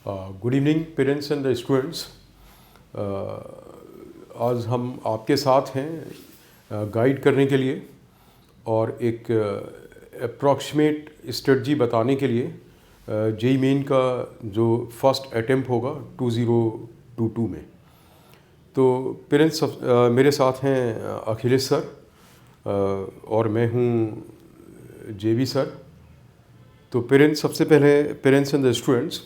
Good evening parents and the students. आज हम आपके साथ हैं गाइड करने के लिए और एक अप्रॉक्सीमेट स्ट्रेटजी बताने के लिए जेई मेन का जो फर्स्ट अटेम्प्ट होगा 2022 में। तो पेरेंट्स मेरे साथ हैं अखिलेश सर और मैं हूँ जेवी सर। तो पेरेंट्स एंड द स्टूडेंट्स,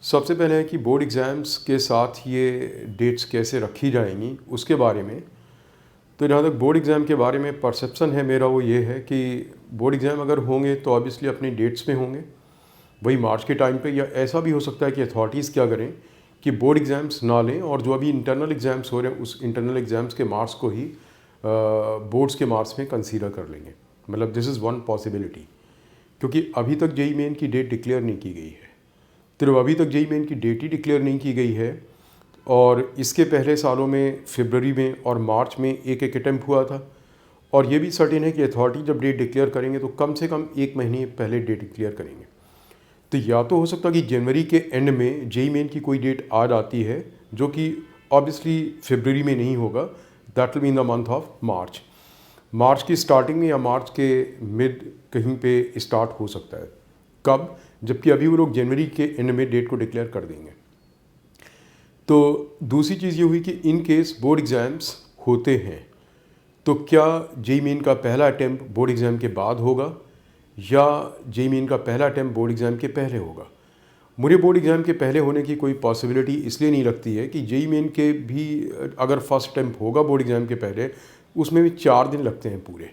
सबसे पहले है कि बोर्ड एग्ज़ाम्स के साथ ये डेट्स कैसे रखी जाएंगी उसके बारे में। तो जहाँ तक बोर्ड एग्ज़ाम के बारे में परसेप्शन है मेरा, वो ये है कि बोर्ड एग्ज़ाम अगर होंगे तो ऑब्वियसली अपनी डेट्स में होंगे, वही मार्च के टाइम पे। या ऐसा भी हो सकता है कि अथॉरिटीज़ क्या करें कि बोर्ड एग्ज़ाम्स ना लें और जो अभी इंटरनल एग्ज़ाम्स हो रहे हैं उस इंटरनल एग्ज़ाम्स के मार्क्स को ही बोर्ड्स के मार्क्स में कंसीडर कर लेंगे। मतलब दिस इज़ वन पॉसिबिलिटी, क्योंकि अभी तक जेई मेन की डेट डिक्लेयर नहीं की गई है। तो अभी तक जेई मेन की डेट ही डिक्लेयर नहीं की गई है और इसके पहले सालों में फरवरी में और मार्च में एक अटैम्प्ट हुआ था। और ये भी सर्टेन है कि अथॉरिटी जब डेट डिक्लेयर करेंगे तो कम से कम 1 महीने पहले डेट डिक्लेयर करेंगे। तो या तो हो सकता है कि जनवरी के एंड में जेई मेन की कोई डेट आ जाती है, जो कि ऑब्वियसली फरवरी में नहीं होगा, that will be in the month of March. March की स्टार्टिंग में या मार्च के मिड कहीं पे स्टार्ट हो सकता है। कब? जबकि अभी वो लोग जनवरी के एंड में डेट को डिक्लेयर कर देंगे। तो दूसरी चीज़ ये हुई कि इन केस बोर्ड एग्ज़ाम्स होते हैं तो क्या जेई मेन का पहला अटैम्प्ट बोर्ड एग्ज़ाम के बाद होगा या जेई मेन का पहला अटैम्प्ट बोर्ड एग्ज़ाम के पहले होगा। मुझे बोर्ड एग्ज़ाम के पहले होने की कोई पॉसिबिलिटी इसलिए नहीं लगती है कि जेई मेन के भी अगर फर्स्ट अटैम्प्ट होगा बोर्ड एग्ज़ाम के पहले, उसमें भी 4 दिन लगते हैं पूरे,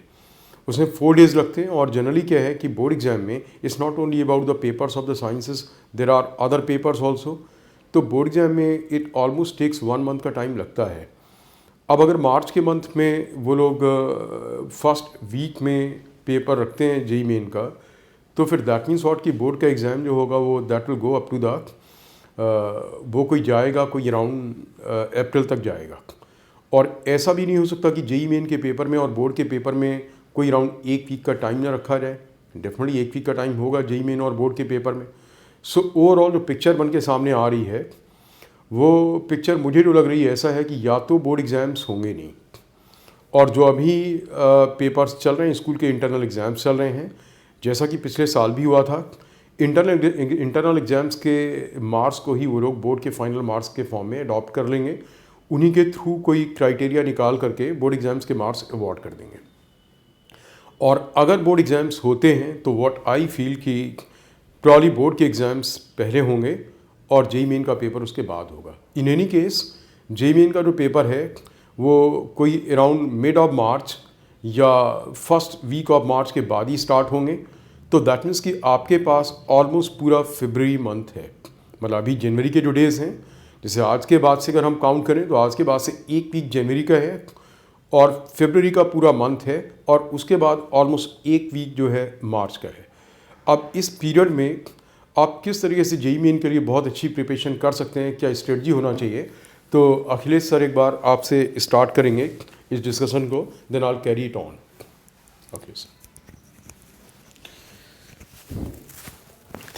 उसमें 4 डेज़ लगते हैं। और जनरली क्या है कि बोर्ड एग्ज़ाम में it's not only about the papers of the sciences, there are other papers also. तो बोर्ड एग्ज़ाम में इट ऑलमोस्ट टेक्स 1 मंथ का टाइम लगता है। अब अगर मार्च के मंथ में वो लोग फर्स्ट वीक में पेपर रखते हैं जेई मेन का, तो फिर दैट मीन्स व्हाट कि बोर्ड का एग्ज़ाम जो होगा वो that will go up to the वो कोई जाएगा कोई अराउंड अप्रैल तक जाएगा। और ऐसा भी नहीं हो सकता कि जेई मेन के पेपर में और बोर्ड के पेपर में कोई अराउंड 1 वीक का टाइम ना रखा जाए। डेफिनेटली 1 वीक का टाइम होगा जेई मेन और बोर्ड के पेपर में। सो ओवरऑल जो पिक्चर बन के सामने आ रही है वो पिक्चर मुझे जो लग रही है ऐसा है कि या तो बोर्ड एग्ज़ाम्स होंगे नहीं, और जो अभी पेपर्स चल रहे हैं स्कूल के इंटरनल एग्ज़ाम्स चल रहे हैं, जैसा कि पिछले साल भी हुआ था, इंटरनल एग्ज़ाम्स के मार्क्स को ही वो लोग बोर्ड के फाइनल मार्क्स के फॉर्म में अडॉप्ट कर लेंगे। उन्हीं के थ्रू कोई क्राइटेरिया निकाल करके बोर्ड एग्ज़ाम्स के मार्क्स अवॉर्ड कर देंगे। और अगर बोर्ड एग्ज़ाम्स होते हैं तो व्हाट आई फील कि प्रॉब्ली बोर्ड के एग्ज़ाम्स पहले होंगे और जेई मेन का पेपर उसके बाद होगा। In any case JEE main का जो पेपर है वो कोई अराउंड मिड ऑफ मार्च या फर्स्ट वीक ऑफ मार्च के बाद ही स्टार्ट होंगे। तो दैट मीन्स कि आपके पास ऑलमोस्ट पूरा फरवरी मंथ है। मतलब अभी जनवरी के जो डेज़ हैं, जैसे आज के बाद से अगर हम काउंट करें तो आज के बाद से 1 वीक जनवरी का है और फरवरी का पूरा मंथ है, और उसके बाद ऑलमोस्ट 1 वीक जो है मार्च का है। अब इस पीरियड में आप किस तरीके से जेई मेन के लिए बहुत अच्छी प्रिपरेशन कर सकते हैं, क्या स्ट्रेटजी होना चाहिए, तो अखिलेश सर एक बार आपसे स्टार्ट करेंगे इस डिस्कशन को, then I will carry it on. Akhilesh sir.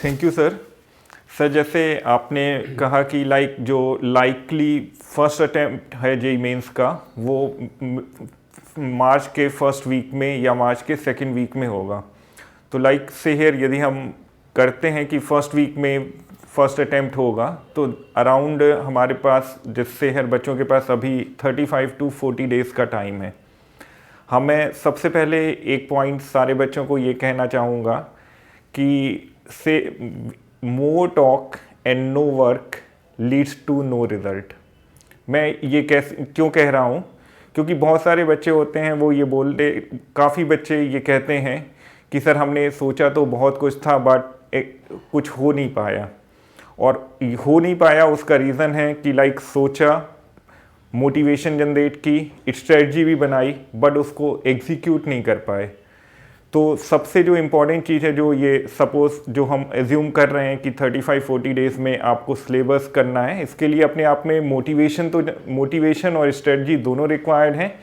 Thank you sir. Sir जैसे आपने कहा कि जो लाइकली फर्स्ट अटेम्प्ट है जेई मेंस का वो मार्च के फर्स्ट वीक में या मार्च के सेकंड वीक में होगा। तो लाइक से हियर यदि हम करते हैं कि फर्स्ट वीक में फर्स्ट अटेम्प्ट होगा तो अराउंड हमारे पास जिससे हर बच्चों के पास अभी 35 to 40 डेज़ का टाइम है। हमें सबसे पहले एक पॉइंट सारे बच्चों को ये कहना चाहूँगा कि से more talk and no work leads to no result. मैं ये क्यों कह रहा हूँ, क्योंकि बहुत सारे बच्चे होते हैं वो ये बोलते, काफ़ी बच्चे ये कहते हैं कि सर हमने सोचा तो बहुत कुछ था बट कुछ हो नहीं पाया। और हो नहीं पाया उसका रीज़न है कि लाइक सोचा, मोटिवेशन जनरेट की, स्ट्रेटजी भी बनाई, बट उसको एग्जीक्यूट नहीं कर पाए। तो सबसे जो इम्पॉर्टेंट चीज़ है, जो ये सपोज जो हम एज्यूम कर रहे हैं कि 35-40 डेज़ में आपको सिलेबस करना है, इसके लिए अपने आप में मोटिवेशन और स्ट्रेटजी दोनों रिक्वायर्ड हैं,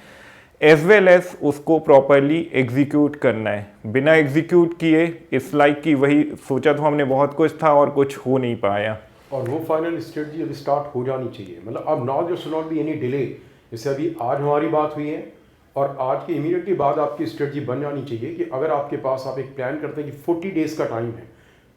एज वेल एज उसको प्रॉपरली एग्जीक्यूट करना है। बिना एग्जीक्यूट किए इट्स लाइक कि वही सोचा तो हमने बहुत कुछ था और कुछ हो नहीं पाया। और वो फाइनल स्ट्रेटजी अभी स्टार्ट हो जानी चाहिए। मतलब अब नाउ जो should not be any delay. जैसे अभी आज हमारी बात हुई है और आज के इमीडिएटली बाद आपकी स्ट्रेटजी बन जानी चाहिए कि अगर आपके पास आप एक प्लान करते हैं कि 40 डेज़ का टाइम है,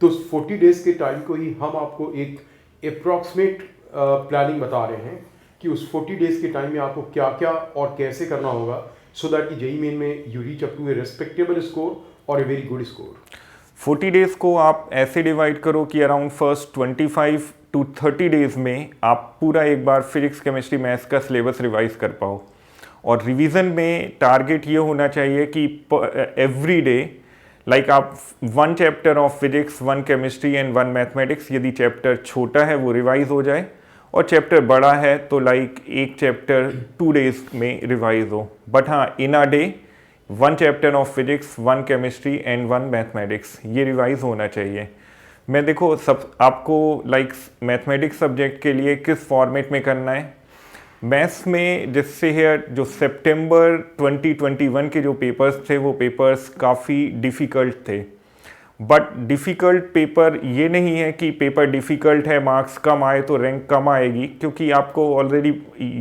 तो उस 40 डेज़ के टाइम को ही हम आपको एक अप्रॉक्सीमेट प्लानिंग बता रहे हैं कि उस 40 डेज़ के टाइम में आपको क्या क्या और कैसे करना होगा, सो दैट कि जेईई मेन में you reach up to a respectable score और a very good score. 40 days को आप ऐसे डिवाइड करो कि अराउंड फर्स्ट 25 टू 30 डेज़ में आप पूरा एक बार फिजिक्स केमिस्ट्री मैथ्स का सिलेबस रिवाइज कर पाओ। और रिवीजन में टारगेट ये होना चाहिए कि एवरी डे लाइक आप 1 chapter of physics, 1 chemistry and 1 mathematics, यदि चैप्टर छोटा है वो रिवाइज हो जाए और चैप्टर बड़ा है तो लाइक एक चैप्टर 2 डेज़ में रिवाइज हो। बट हाँ, in a day 1 chapter of physics, 1 chemistry and 1 mathematics, ये रिवाइज होना चाहिए। मैं देखो सब आपको लाइक मैथमेटिक्स सब्जेक्ट के लिए किस फॉर्मेट में करना है। मैथ्स में जिससे है जो सितंबर 2021 के जो पेपर्स थे वो पेपर्स काफ़ी डिफ़िकल्ट थे। बट डिफ़िकल्ट पेपर ये नहीं है कि पेपर डिफ़िकल्ट है मार्क्स कम आए तो रैंक कम आएगी, क्योंकि आपको already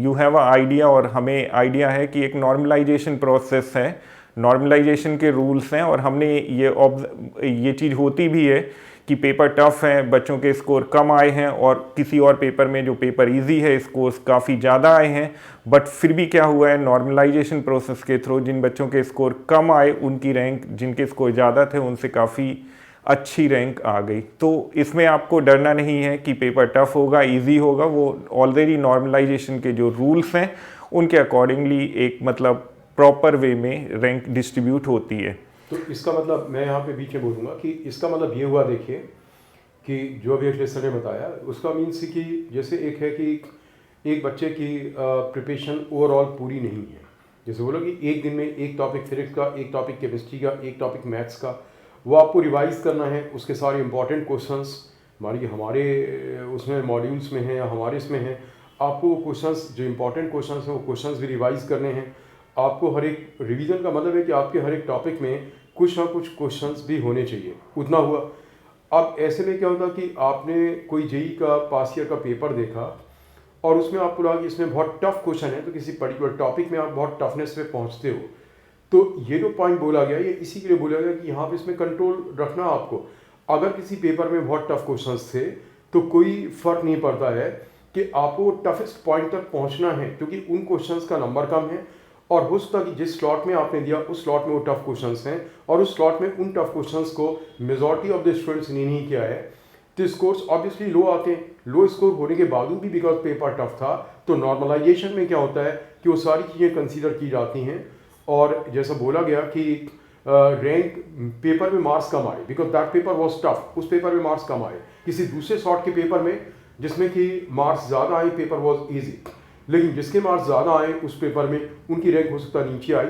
you have a idea और हमें आइडिया है कि एक नॉर्मलाइजेशन प्रोसेस है, नॉर्मलाइजेशन के रूल्स हैं और हमने ये चीज़ होती भी है कि पेपर टफ है, बच्चों के स्कोर कम आए हैं और किसी और पेपर में जो पेपर इजी है स्कोर्स काफ़ी ज़्यादा आए हैं। बट फिर भी क्या हुआ है, नॉर्मलाइजेशन प्रोसेस के थ्रू जिन बच्चों के स्कोर कम आए उनकी रैंक जिनके स्कोर ज़्यादा थे उनसे काफ़ी अच्छी रैंक आ गई। तो इसमें आपको डरना नहीं है कि पेपर टफ होगा, ईजी होगा। वो ऑलरेडी नॉर्मलाइजेशन के जो रूल्स हैं उनके अकॉर्डिंगली एक मतलब प्रॉपर वे में रैंक डिस्ट्रीब्यूट होती है। तो इसका मतलब मैं यहाँ पे बीच में बोलूँगा कि इसका मतलब ये हुआ, देखिए कि जो अभी अखिलेश सर ने बताया उसका मीन्स कि जैसे एक है कि एक बच्चे की प्रिपरेशन ओवरऑल पूरी नहीं है। जैसे बोलो कि एक दिन में एक टॉपिक फिजिक्स का, एक टॉपिक केमिस्ट्री का, एक टॉपिक मैथ्स का, वो आपको रिवाइज करना है। उसके सारे इंपॉर्टेंट क्वेश्चंस मान लीजिए हमारे उसमें मॉड्यूल्स में हैं या हमारे इसमें हैं, आपको वो क्वेश्चंस जो इंपॉर्टेंट क्वेश्चंस हैं वो क्वेश्चंस भी रिवाइज करने हैं। आपको हर एक रिवीजन का मतलब है कि आपके हर एक टॉपिक में कुछ ना कुछ क्वेश्चंस भी होने चाहिए, उतना हुआ। अब ऐसे में क्या होता कि आपने कोई जेईई का पास ईयर का पेपर देखा और उसमें आपको लगा कि इसमें बहुत टफ क्वेश्चन है, तो किसी पर्टिकुलर टॉपिक में आप बहुत टफनेस पे पहुंचते हो। तो ये जो पॉइंट बोला गया ये इसी के लिए बोला गया कि यहाँ पे इसमें कंट्रोल रखना आपको। अगर किसी पेपर में बहुत टफ क्वेश्चंस थे तो कोई फ़र्क नहीं पड़ता है कि आपको टफेस्ट पॉइंट तक पहुँचना है, क्योंकि उन क्वेश्चंस का नंबर कम है और हो सकता है कि जिस स्लॉट में आपने दिया उस स्लॉट में वो टफ क्वेश्चंस हैं और उस स्लॉट में उन टफ क्वेश्चंस को मेजॉरिटी ऑफ द स्टूडेंट्स ने नहीं किया है, तो स्कोर्स ऑब्वियसली लो आते हैं। लो स्कोर होने के बावजूद भी बिकॉज पेपर टफ था, तो नॉर्मलाइजेशन में क्या होता है कि वो सारी चीज़ें कंसीडर की जाती हैं और जैसा बोला गया कि रैंक पेपर में मार्क्स कम आए because that paper was tough, उस पेपर में मार्क्स कम आए। किसी दूसरे सॉर्ट के पेपर में जिसमें कि मार्क्स ज़्यादा आए पेपर वॉज ईजी, लेकिन जिसके मार्क्स ज़्यादा आए उस पेपर में उनकी रैंक हो सकता नीचे आई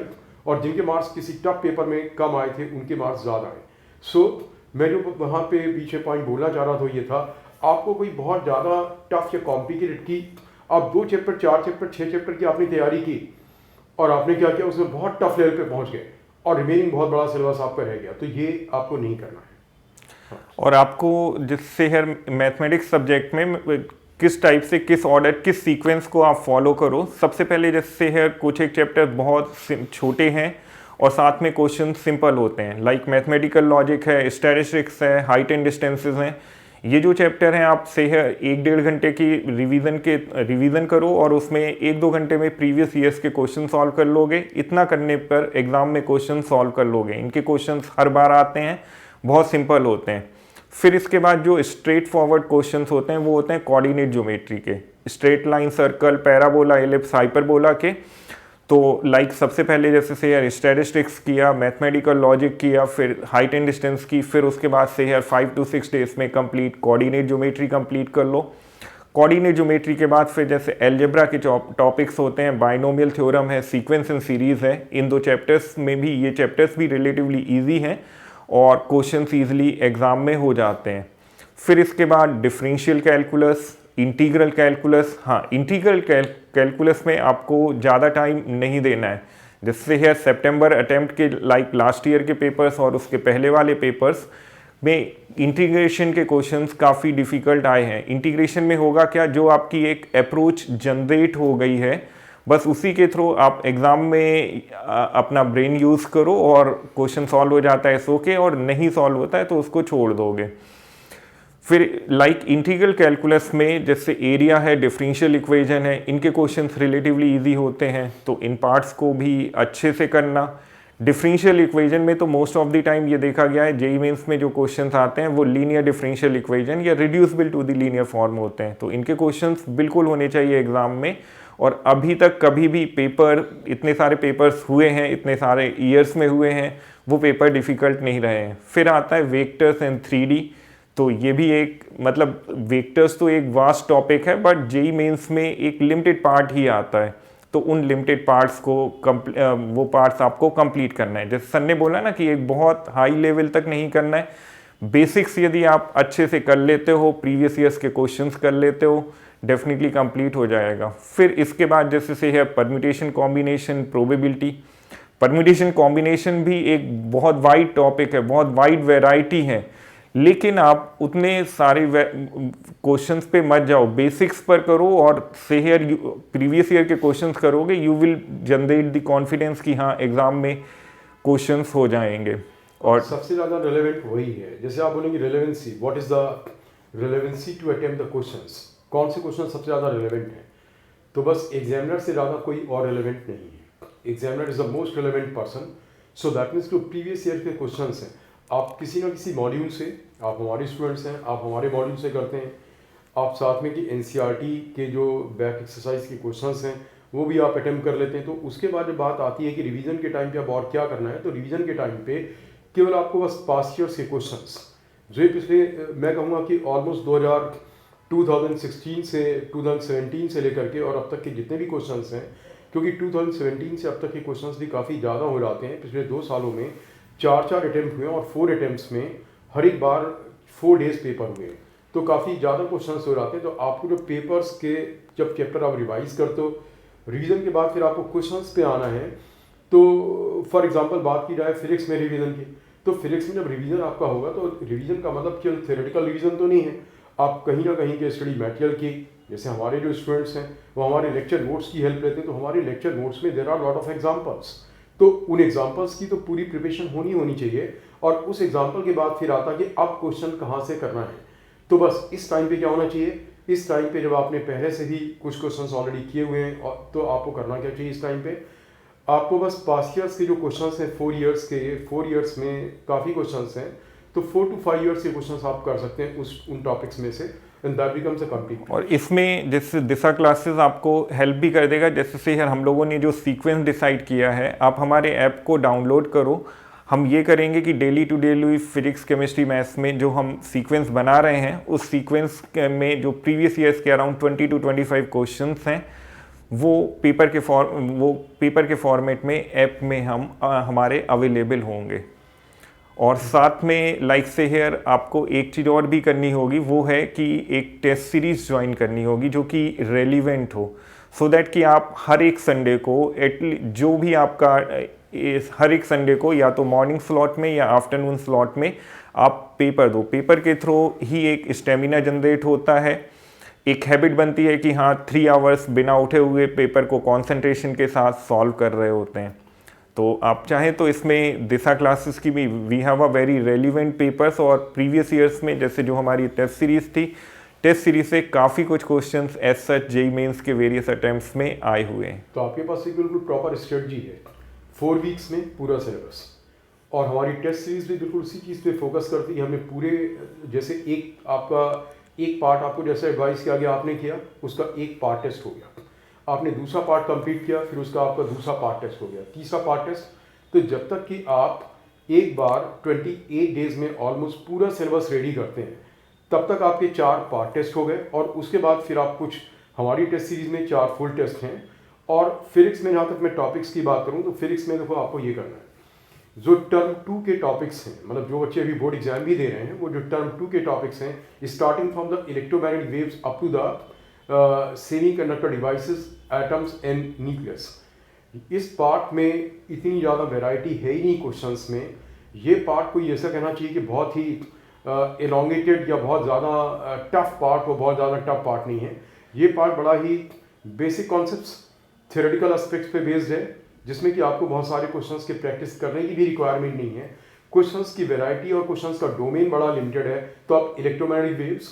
और जिनके मार्क्स किसी टफ पेपर में कम आए थे उनके मार्क्स ज़्यादा आए। सो मैं जो वहाँ पे पीछे पॉइंट बोलना चाह रहा था ये था, आपको कोई बहुत ज़्यादा टफ या कॉम्प्लिकेटेड की आप 2 चैप्टर 4 चैप्टर 6 चैप्टर की आपने तैयारी की और आपने क्या किया उसमें बहुत टफ लेवल पे पहुँच गए और रिमेनिंग बहुत बड़ा सिलेबस आपका रह गया, तो ये आपको नहीं करना है। और आपको जिससे है मैथमेटिक्स सब्जेक्ट में किस टाइप से, किस ऑर्डर, किस सीक्वेंस को आप फॉलो करो। सबसे पहले जैसे है कुछ एक चैप्टर बहुत छोटे हैं और साथ में क्वेश्चन सिंपल होते हैं, लाइक मैथमेटिकल लॉजिक है, स्टैटिस्टिक्स है, हाइट एंड डिस्टेंसेस हैं। ये जो चैप्टर हैं आप से है 1-1.5 घंटे की रिवीजन करो और उसमें 1-2 घंटे में प्रीवियस ईयर्स के क्वेश्चन सॉल्व कर लोगे। इतना करने पर एग्जाम में क्वेश्चन सॉल्व कर लोगे। इनके क्वेश्चन हर बार आते हैं, बहुत सिंपल होते हैं। फिर इसके बाद जो स्ट्रेट फॉरवर्ड क्वेश्चंस होते हैं वो होते हैं कोऑर्डिनेट ज्योमेट्री के, straight line, circle, parabola, ellipse, hyperbola के। तो लाइक सबसे पहले जैसे से यार स्टैटिस्टिक्स किया, मैथमेटिकल लॉजिक किया, फिर हाइट एंड डिस्टेंस की, फिर उसके बाद से यार 5 to 6 डेज में कंप्लीट कोऑर्डिनेट ज्योमेट्री कंप्लीट कर लो। कोऑर्डिनेट ज्योमेट्री के बाद फिर जैसे एलजेब्रा के टॉपिक्स होते हैं, बाइनोमियल थ्योरम है, सीक्वेंस एंड सीरीज है। इन 2 चैप्टर्स में भी ये चैप्टर्स भी रिलेटिवली ईजी हैं और क्वेश्चंस ईजिली एग्जाम में हो जाते हैं। फिर इसके बाद डिफरेंशियल कैलकुलस, इंटीग्रल कैलकुलस। हाँ, इंटीग्रल कैलकुलस में आपको ज़्यादा टाइम नहीं देना है। जिससे है सितंबर अटेम्प्ट के लाइक लास्ट ईयर के पेपर्स और उसके पहले वाले पेपर्स में इंटीग्रेशन के क्वेश्चंस काफ़ी डिफ़िकल्ट आए हैं। इंटीग्रेशन में होगा क्या, जो आपकी एक अप्रोच जनरेट हो गई है बस उसी के थ्रू आप एग्ज़ाम में अपना ब्रेन यूज़ करो और क्वेश्चन सॉल्व हो जाता है सो के, और नहीं सॉल्व होता है तो उसको छोड़ दोगे। फिर लाइक इंटीग्रल कैलकुलस में जैसे एरिया है, डिफरेंशियल इक्वेशन है, इनके क्वेश्चंस रिलेटिवली इजी होते हैं, तो इन पार्ट्स को भी अच्छे से करना। डिफरेंशियल इक्वेशन में तो मोस्ट ऑफ द टाइम ये देखा गया है जेईई मेंस में जो क्वेश्चंस आते हैं वो लीनियर डिफरेंशियल इक्वेशन या reducible to the linear form होते हैं, तो इनके क्वेश्चंस बिल्कुल होने चाहिए एग्जाम में। और अभी तक कभी भी पेपर, इतने सारे पेपर्स हुए हैं, इतने सारे ईयर्स में हुए हैं, वो पेपर डिफ़िकल्ट नहीं रहे हैं। फिर आता है वेक्टर्स एंड 3D, तो ये भी एक मतलब वेक्टर्स तो एक वास्ट टॉपिक है, बट जेईई मेंस में एक लिमिटेड पार्ट ही आता है, तो उन लिमिटेड पार्ट्स को वो पार्ट्स आपको कंप्लीट करना है। जैसे सर ने बोला ना कि एक बहुत हाई लेवल तक नहीं करना है, बेसिक्स यदि आप अच्छे से कर लेते हो, प्रीवियस ईयर्स के क्वेश्चंस कर लेते हो, डेफिनेटली कंप्लीट हो जाएगा। फिर इसके बाद जैसे से है permutation, combination, probability. Permutation combination भी एक बहुत वाइड टॉपिक है, बहुत वाइड वैरायटी है, लेकिन आप उतने सारे क्वेश्चंस पे मत जाओ, बेसिक्स पर करो और सेहर प्रीवियस ईयर के क्वेश्चंस करोगे, you will generate the confidence कि हाँ एग्जाम में क्वेश्चंस हो जाएंगे। और सबसे ज़्यादा रिलेवेंट वही है, जैसे आप बोलेंगे relevancy, what is the relevancy to attempt the questions, कौन से क्वेश्चन सबसे ज़्यादा रिलेवेंट है, तो बस एग्जामिनर से ज़्यादा कोई और रिलेवेंट नहीं है। Examiner is the most relevant person, so that means जो प्रीवियस ईयर के क्वेश्चंस हैं, आप किसी ना किसी मॉड्यूल से, आप हमारे स्टूडेंट्स हैं, आप हमारे मॉड्यूल से करते हैं, आप साथ में कि एनसीईआरटी के जो बैक एक्सरसाइज के क्वेश्चंस हैं वो भी आप अटेम्प्ट कर लेते हैं। तो उसके बाद जब बात आती है कि रिवीजन के टाइम पे अब और क्या करना है, तो रिवीजन के टाइम पे केवल आपको बस पास्ट ईयर्स के क्वेश्चंस, जो पिछले मैं कहूँगा कि ऑलमोस्ट 2016 से 2017 से लेकर के और अब तक के जितने भी क्वेश्चंस हैं, क्योंकि 2017 से अब तक के क्वेश्चंस भी काफ़ी ज़्यादा हो जाते हैं, पिछले 2 सालों में 4 अटेम्प्ट हुए और 4 अटेम्प्ट्स में हर एक बार 4 डेज पेपर हुए, तो काफ़ी ज़्यादा क्वेश्चंस हो जाते हैं। तो आपको जो पेपर्स के जब चैप्टर आप रिवाइज करते हो, रिवीजन के बाद फिर आपको क्वेश्चंस पे आना है। तो फॉर एग्जांपल बात की जाए फिजिक्स में रिवीजन की, तो फिजिक्स में जब रिवीजन आपका होगा तो रिवीजन का मतलब केवल थ्योरेटिकल रिवीजन तो नहीं है, आप कहीं ना कहीं के स्टडी मटेरियल की, जैसे हमारे जो स्टूडेंट्स हैं वो हमारे लेक्चर नोट्स की हेल्प लेते हैं, तो हमारे लेक्चर नोट्स में there are lot of examples, तो उन एग्जांपल्स की तो पूरी प्रिपरेशन होनी चाहिए। और उस एग्जांपल के बाद फिर आता कि अब क्वेश्चन कहाँ से करना है, तो बस इस टाइम पे क्या होना चाहिए, इस टाइम पे जब आपने पहले से ही कुछ क्वेश्चंस ऑलरेडी किए हुए हैं तो आपको करना क्या चाहिए, इस टाइम पे आपको बस पास्ट ईयर्स के जो क्वेश्चंस हैं 4 ईयर्स के, 4 ईयर्स में काफ़ी क्वेश्चंस हैं, तो 4 to 5 ईयर्स के क्वेश्चंस आप कर सकते हैं उन टॉपिक्स में से, and that becomes a complete. और इसमें जैसे दिशा क्लासेस आपको हेल्प भी कर देगा, जैसे से हम लोगों ने जो सीक्वेंस डिसाइड किया है, आप हमारे ऐप को डाउनलोड करो। हम ये करेंगे कि daily to daily physics, chemistry, maths में जो हम सीक्वेंस बना रहे हैं, उस सीक्वेंस में जो प्रीवियस ईयर्स के अराउंड 20 to 25 क्वेश्चंस हैं, वो पेपर के फॉर्मेट में ऐप में हमारे अवेलेबल होंगे। और साथ में लाइक से हेयर आपको एक चीज़ और भी करनी होगी, वो है कि एक टेस्ट सीरीज ज्वाइन करनी होगी जो कि रेलिवेंट हो, सो दैट कि आप हर एक संडे को जो भी आपका हर एक संडे को या तो मॉर्निंग स्लॉट में या आफ्टरनून स्लॉट में आप पेपर दो। पेपर के थ्रू ही एक स्टेमिना जनरेट होता है, एक हैबिट बनती है कि हाँ 3 आवर्स बिना उठे हुए पेपर को कंसंट्रेशन के साथ सॉल्व कर रहे होते हैं। तो आप चाहें तो इसमें दिशा क्लासेस की भी we have a very relevant papers, और प्रीवियस ईयर्स में जैसे जो हमारी टेस्ट सीरीज थी, टेस्ट सीरीज से काफ़ी कुछ questions as such JEE mains के वेरियस अटेम्प्ट्स में आए हुए हैं। तो आपके पास एक बिल्कुल प्रॉपर स्ट्रेटजी है, 4 वीक्स में पूरा सिलेबस, और हमारी टेस्ट सीरीज भी बिल्कुल उसी चीज़ पे फोकस करती है। हमने पूरे जैसे एक पार्ट आपको जैसे एडवाइस किया गया आपने किया, उसका एक पार्ट टेस्ट हो गया, आपने दूसरा पार्ट कंप्लीट किया, फिर उसका आपका दूसरा पार्ट टेस्ट हो गया, तीसरा पार्ट टेस्ट। तो जब तक कि आप एक बार 28 डेज में ऑलमोस्ट पूरा सिलेबस रेडी करते हैं, तब तक आपके 4 पार्ट टेस्ट हो गए, और उसके बाद फिर आप कुछ हमारी टेस्ट सीरीज में 4 फुल टेस्ट हैं। और फिजिक्स में जहाँ तक मैं टॉपिक्स की बात करूँ, तो फिजिक्स में देखो आपको ये करना है, जो टर्म 2 के टॉपिक्स हैं, मतलब जो बच्चे अभी बोर्ड एग्जाम भी दे रहे हैं, वो जो टर्म 2 के टॉपिक्स हैं, starting from the electromagnetic waves up to the semiconductor devices, atoms and nucleus, इस पार्ट में इतनी ज़्यादा वैरायटी है ही नहीं क्वेश्चंस में। ये पार्ट कोई ऐसा कहना चाहिए कि बहुत ही एलोंगेटेड या बहुत ज़्यादा टफ पार्ट हो, बहुत ज़्यादा टफ पार्ट नहीं है। ये पार्ट बड़ा ही बेसिक कॉन्सेप्ट्स, थ्योरेटिकल एस्पेक्ट्स पे बेस्ड है, जिसमें कि आपको बहुत सारे क्वेश्चंस की प्रैक्टिस करने की भी रिक्वायरमेंट नहीं है। क्वेश्चंस की वैरायटी और क्वेश्चंस का डोमेन बड़ा लिमिटेड है। तो आप इलेक्ट्रोमैग्नेटिक वेव्स,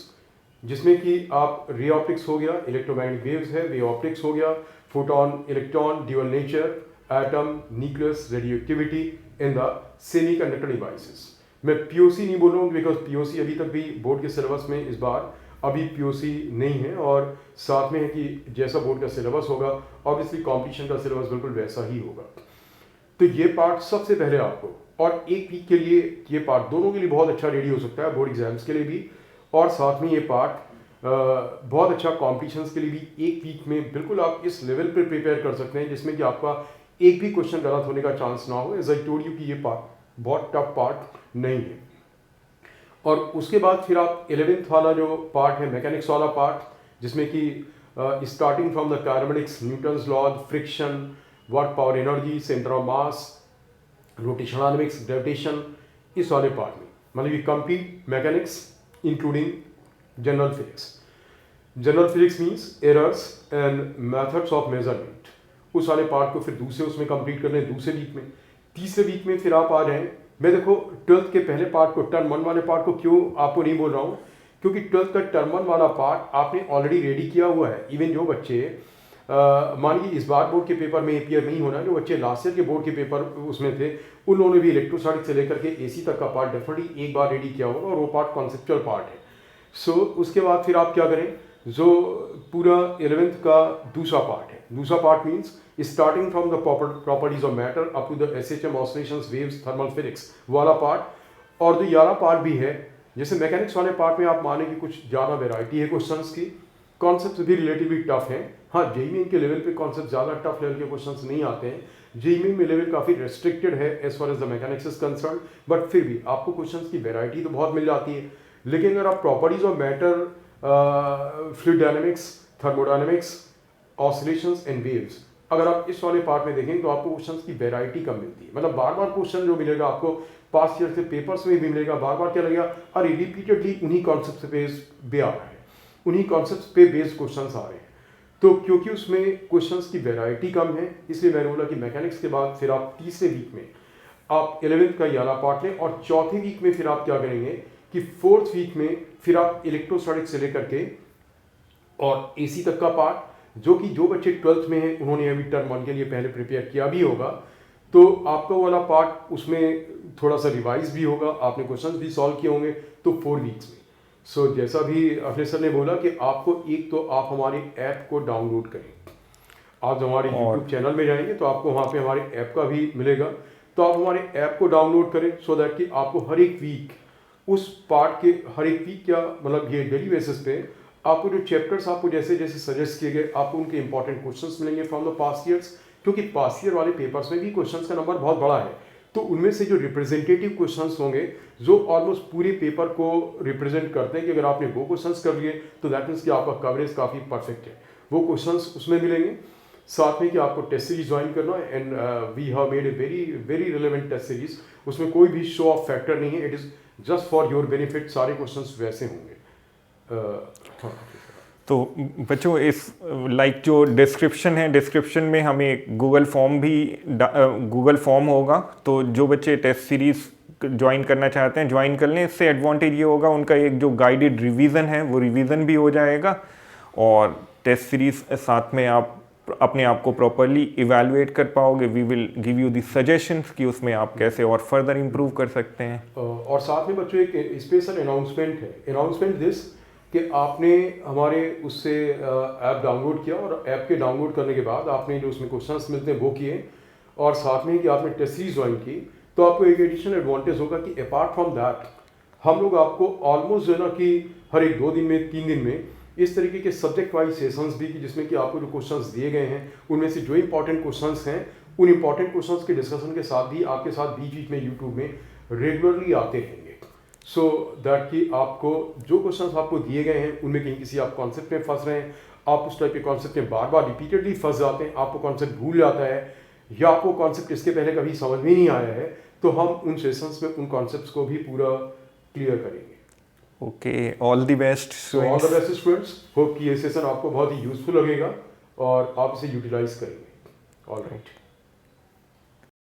जिसमें कि आप रे ऑप्टिक्स हो गया, इलेक्ट्रोमैग्नेटिक वेव्स है, वे ऑप्टिक्स हो गया, photon, electron, dual nature, atom, nucleus, radioactivity in the semiconductor devices. मैं पीओसी नहीं बोल रहा हूँ बिकॉज पीओसी अभी तक भी बोर्ड के सिलेबस में इस बार अभी पीओसी नहीं है, और साथ में है कि जैसा बोर्ड का सिलेबस होगा ऑब्वियसली कॉम्पिटिशन का सिलेबस बिल्कुल वैसा ही होगा। तो ये पार्ट सबसे पहले आपको, और एक वीक के लिए ये पार्ट दोनों के लिए बहुत अच्छा रेडी हो सकता है, बोर्ड एग्जाम्स के लिए भी, और साथ में ये पार्ट बहुत अच्छा कॉम्पिटिशन्स के लिए भी। एक वीक में बिल्कुल आप इस लेवल पर प्रिपेयर कर सकते हैं जिसमें कि आपका एक भी क्वेश्चन गलत होने का चांस ना हो। एज आई टोल्ड यू कि ये पार्ट बहुत टफ पार्ट नहीं है। और उसके बाद फिर आप 11th वाला जो पार्ट है, मैकेनिक्स वाला पार्ट, जिसमें कि starting from the kinematics, Newton's law, friction, work, power, energy, centre of mass, rotational dynamics, gravitation, इस वाले पार्ट में मतलब ये complete mechanics including general physics. General physics means errors and methods of measurement, उस वाले part को फिर दूसरे उसमें कंप्लीट कर लें दूसरे वीक में। तीसरे वीक में फिर आप आ रहे हैं, मैं देखो 12th के पहले पार्ट को, टर्म 1 वाले पार्ट को क्यों आपको नहीं बोल रहा हूँ, क्योंकि 12th का टर्म 1 वाला पार्ट आपने ऑलरेडी रेडी किया हुआ है। इवन जो बच्चे मान लीजिए इस बार बोर्ड के पेपर में अपीयर नहीं होना, जो बच्चे लास्ट ईयर के बोर्ड के पेपर उसमें थे, उन लोगों ने भी इलेक्ट्रोस्टैटिक से लेकर के एसी तक का पार्ट डेफिनेटली एक बार रेडी किया होगा, और वो पार्ट कॉन्सेप्चुअल पार्ट है। सो उसके बाद फिर आप क्या करें, जो पूरा 11th का दूसरा पार्ट है, दूसरा part means starting from the properties of matter up to the SHM, oscillations, waves, thermal physics वाला पार्ट। और जो 11 पार्ट भी है, जैसे मैकेनिक्स वाले पार्ट में आप माने कि कुछ ज़्यादा वेराइटी है क्वेश्चंस की, कॉन्सेप्ट भी रिलेटिवली टफ हैं। हाँ, जेईई के लेवल पे कॉन्सेप्ट ज़्यादा टफ लेवल के क्वेश्चंस नहीं आते हैं। जेईई में लेवल काफ़ी रेस्ट्रिक्टेड है as far as the mechanics is concern, but फिर भी आपको क्वेश्चंस की वेराइटी तो बहुत मिल जाती है। लेकिन अगर आप properties of matter, fluid dynamics, thermodynamics, oscillations and waves, अगर आप इस वाले पार्ट में देखें तो आपको क्वेश्चंस की वेराइटी कम मिलती है। मतलब बार बार क्वेश्चन जो मिलेगा आपको पास्ट ईयर से पेपर्स में भी मिलेगा, बार बार क्या लगेगा, अरे रिपीटेडली उन्हीं कॉन्सेप्ट पे आ रहा है, उन्हीं कॉन्सेप्ट पे बेस्ड क्वेश्चंस आ रहे हैं। तो क्योंकि उसमें क्वेश्चंस की वेराइटी कम है, इसलिए मैंने बोला कि मैकेनिक्स के बाद फिर आप तीसरे वीक में आप 11th का वाला पार्ट लें, और चौथे वीक में फिर आप क्या करेंगे कि 4th वीक में फिर आप इलेक्ट्रोस्टैटिक्स से लेकर के और एसी तक का पार्ट, जो कि जो बच्चे 12th में हैं उन्होंने अभी टर्म 1 के लिए पहले प्रिपेयर किया भी होगा, तो आपका वाला पार्ट उसमें थोड़ा सा रिवाइज भी होगा, आपने क्वेश्चंस भी सॉल्व किए होंगे, तो 4 वीक्स में। सो जैसा भी अफले सर ने बोला कि आपको एक तो आप हमारे ऐप को डाउनलोड करें, आप जब हमारे यूट्यूब चैनल में जाएंगे तो आपको वहाँ पे हमारे ऐप का भी मिलेगा, तो आप हमारे ऐप को डाउनलोड करें सो दैट कि आपको हर एक वीक उस पार्ट के, हर एक वीक क्या मतलब ये डेली बेसिस पे आपको जो चैप्टर्स आपको जैसे जैसे सजेस्ट किए गए, आपको उनके इंपॉर्टेंट क्वेश्चंस मिलेंगे फ्रॉम द पास्ट ईयर्स, क्योंकि पास्ट ईयर वाले पेपर्स में भी क्वेश्चंस का नंबर बहुत बड़ा है। तो उनमें से जो रिप्रेजेंटेटिव क्वेश्चंस होंगे जो ऑलमोस्ट पूरे पेपर को रिप्रेजेंट करते हैं, कि अगर आपने वो क्वेश्चंस कर लिए तो दैट मीन्स कि आपका कवरेज काफ़ी परफेक्ट है, वो क्वेश्चंस उसमें मिलेंगे। साथ में कि आपको टेस्ट सीरीज ज्वाइन करना है, and we have made a very very relevant test series, उसमें कोई भी शो ऑफ फैक्टर नहीं है, it is just for your benefit, सारे क्वेश्चंस वैसे होंगे। तो बच्चों इस लाइक जो डिस्क्रिप्शन है, डिस्क्रिप्शन में हमें गूगल फॉर्म होगा, तो जो बच्चे टेस्ट सीरीज़ ज्वाइन करना चाहते हैं ज्वाइन कर लें। इससे एडवांटेज ये होगा उनका एक जो गाइडेड रिवीजन है वो रिवीजन भी हो जाएगा, और टेस्ट सीरीज़ साथ में आप अपने आप को प्रॉपरली इवैल्यूएट कर पाओगे। We will give you the suggestions कि उसमें आप कैसे और फर्दर इम्प्रूव कर सकते हैं। और साथ में बच्चों एक स्पेशल अनाउंसमेंट है, अनाउंसमेंट दिस कि आपने हमारे उससे ऐप डाउनलोड किया, और ऐप के डाउनलोड करने के बाद आपने जो उसमें क्वेश्चंस मिलते हैं वो किए, और साथ में कि आपने टेस्ट सीरीज ज्वाइन की, तो आपको एक एडिशनल एडवांटेज होगा कि अपार्ट फ्रॉम दैट हम लोग आपको ऑलमोस्ट जो है ना कि हर एक 2 दिन में 3 दिन में इस तरीके के सब्जेक्ट वाइज सेशंस भी, जिसमें कि आपको जो क्वेश्चंस दिए गए हैं उनमें से जो इंपॉर्टेंट क्वेश्चंस हैं उन इंपॉर्टेंट क्वेश्चंस के डिस्कशन के साथ भी आपके साथ बीच बीच में यूट्यूब में रेगुलरली आते रहेंगे, सो दैट कि आपको जो क्वेश्चंस आपको दिए गए हैं उनमें कहीं किसी आप कॉन्सेप्ट में फंस रहे हैं, आप उस टाइप के कॉन्सेप्ट में बार बार रिपीटेडली फंस जाते हैं, आपको कॉन्सेप्ट भूल जाता है, या आपको कॉन्सेप्ट इसके पहले कभी समझ में नहीं आया है, तो हम उन सेशंस में उन कॉन्सेप्ट्स को भी पूरा क्लियर करेंगे। Okay, all the best so all the best students, hope कि ये सेशन आपको बहुत ही यूजफुल लगेगा और आप इसे यूटिलाइज करेंगे। All right.